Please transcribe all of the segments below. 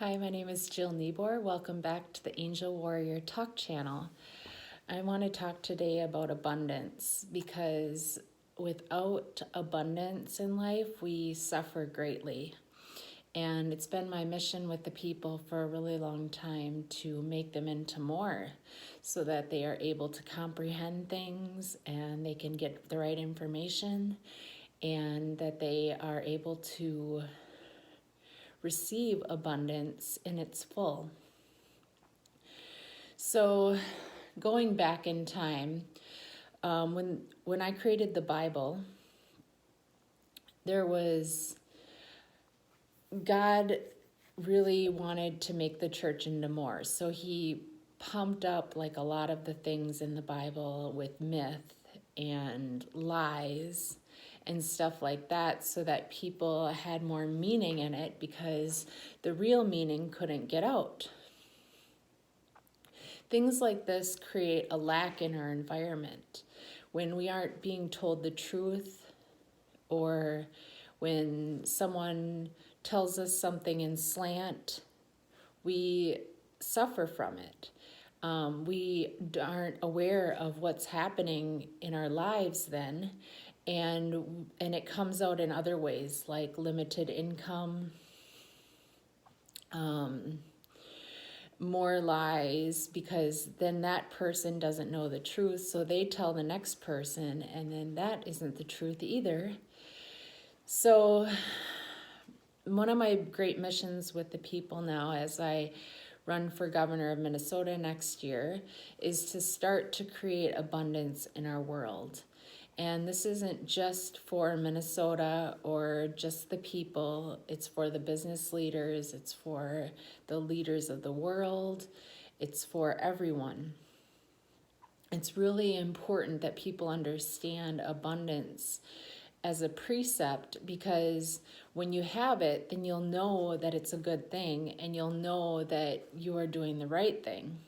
Hi, my name is Jill Niebuhr. Welcome back to the Angel Warrior Talk channel. I want to talk today about abundance because without abundance in life, we suffer greatly. And it's been my mission with the people for a really long time to make them into more so that they are able to comprehend things and they can get the right information and that they are able to receive abundance in its full. So, going back in time, when I created the Bible, there was God really wanted to make the church into more. So he pumped up like a lot of the things in the Bible with myth and lies and stuff like that so that people had more meaning in it because the real meaning couldn't get out. Things like this create a lack in our environment. When we aren't being told the truth, or when someone tells us something in slant, we suffer from it. We aren't aware of what's happening in our lives then, and it comes out in other ways like limited income, more lies, because then that person doesn't know the truth, so they tell the next person, and then that isn't the truth either. So one of my great missions with the people now as I run for governor of Minnesota next year is to start to create abundance in our world. And this isn't just for Minnesota or just the people, it's for the business leaders, it's for the leaders of the world, it's for everyone. It's really important that people understand abundance as a precept, because when you have it, then you'll know that it's a good thing and you'll know that you are doing the right thing.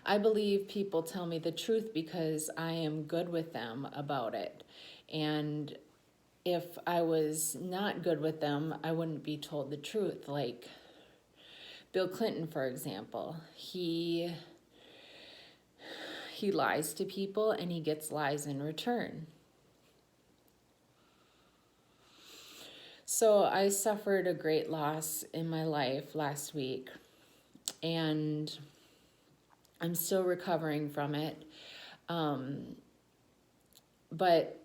I believe people tell me the truth because I am good with them about it. And if I was not good with them, I wouldn't be told the truth. Like Bill Clinton, for example, he lies to people and he gets lies in return. So I suffered a great loss in my life last week, and I'm still recovering from it. But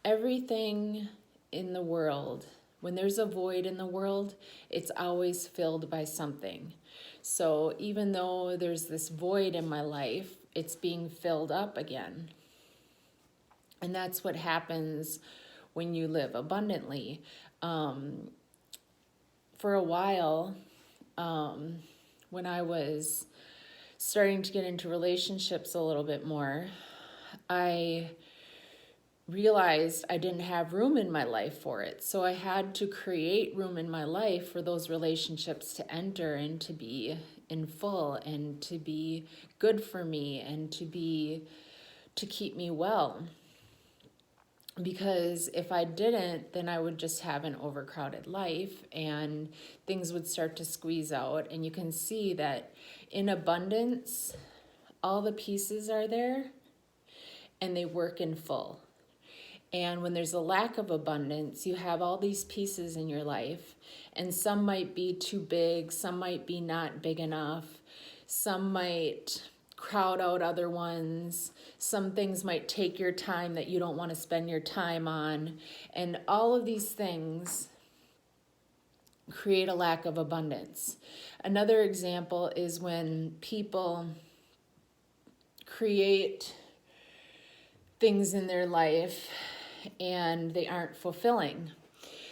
everything in the world, when there's a void in the world, it's always filled by something. So even though there's this void in my life, it's being filled up again. And that's what happens when you live abundantly. For a while, when I was starting to get into relationships a little bit more, I realized I didn't have room in my life for it. So I had to create room in my life for those relationships to enter and to be in full and to be good for me and to keep me well. Because if I didn't, then I would just have an overcrowded life and things would start to squeeze out. And you can see that in abundance, all the pieces are there and they work in full. And when there's a lack of abundance, you have all these pieces in your life, and some might be too big, some might be not big enough, some might crowd out other ones, some things might take your time that you don't want to spend your time on, and all of these things create a lack of abundance. Another example is when people create things in their life and they aren't fulfilling.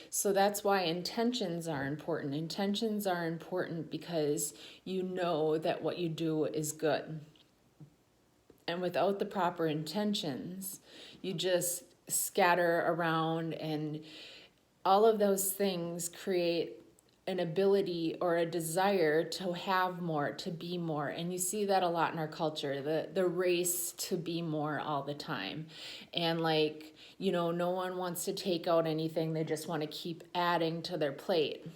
So that's why intentions are important. Intentions are important because you know that what you do is good. And without the proper intentions, you just scatter around, and all of those things create an ability or a desire to have more, to be more. And you see that a lot in our culture, the race to be more all the time. And like No one wants to take out anything. They just want to keep adding to their plate.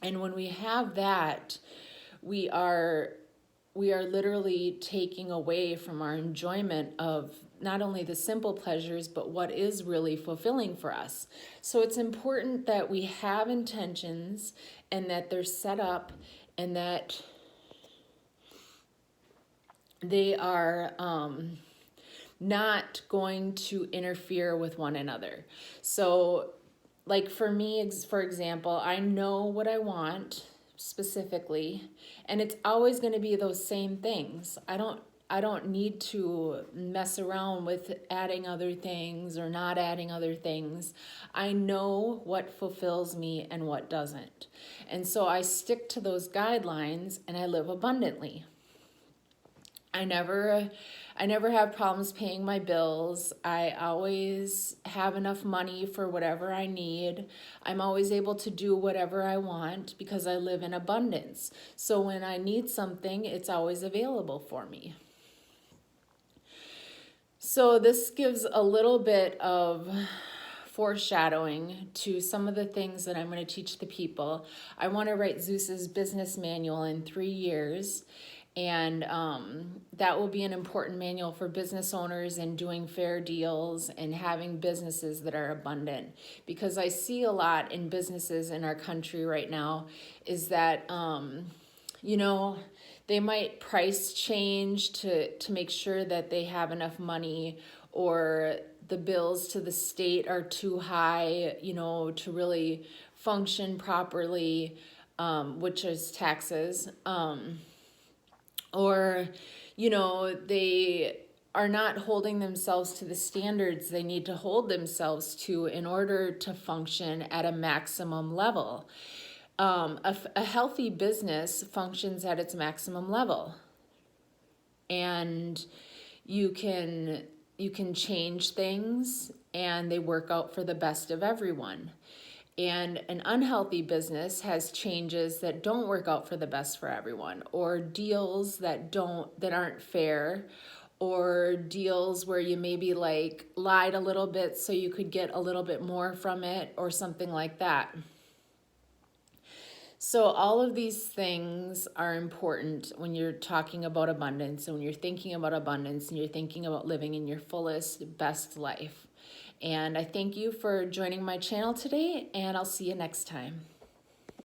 And when we have that, we are literally taking away from our enjoyment of not only the simple pleasures, but what is really fulfilling for us. So it's important that we have intentions and that they're set up and that they are not going to interfere with one another. So like for me, for example, I know what I want specifically, and it's always going to be those same things. I don't need to mess around with adding other things or not adding other things. I know what fulfills me and what doesn't. And so I stick to those guidelines and I live abundantly. I never have problems paying my bills. I always have enough money for whatever I need. I'm always able to do whatever I want because I live in abundance. So when I need something, it's always available for me. So this gives a little bit of foreshadowing to some of the things that I'm going to teach the people. I want to write Zeus's business manual in 3 years. And that will be an important manual for business owners and doing fair deals and having businesses that are abundant. Because I see a lot in businesses in our country right now is that, they might price change to make sure that they have enough money, or the bills to the state are too high, to really function properly, which is taxes. Or, they are not holding themselves to the standards they need to hold themselves to in order to function at a maximum level. A healthy business functions at its maximum level. And you can change things and they work out for the best of everyone. And an unhealthy business has changes that don't work out for the best for everyone, or deals that aren't fair, or deals where you maybe lied a little bit so you could get a little bit more from it, or something like that. So all of these things are important when you're talking about abundance, and when you're thinking about abundance and you're thinking about living in your fullest, best life. And I thank you for joining my channel today, and I'll see you next time.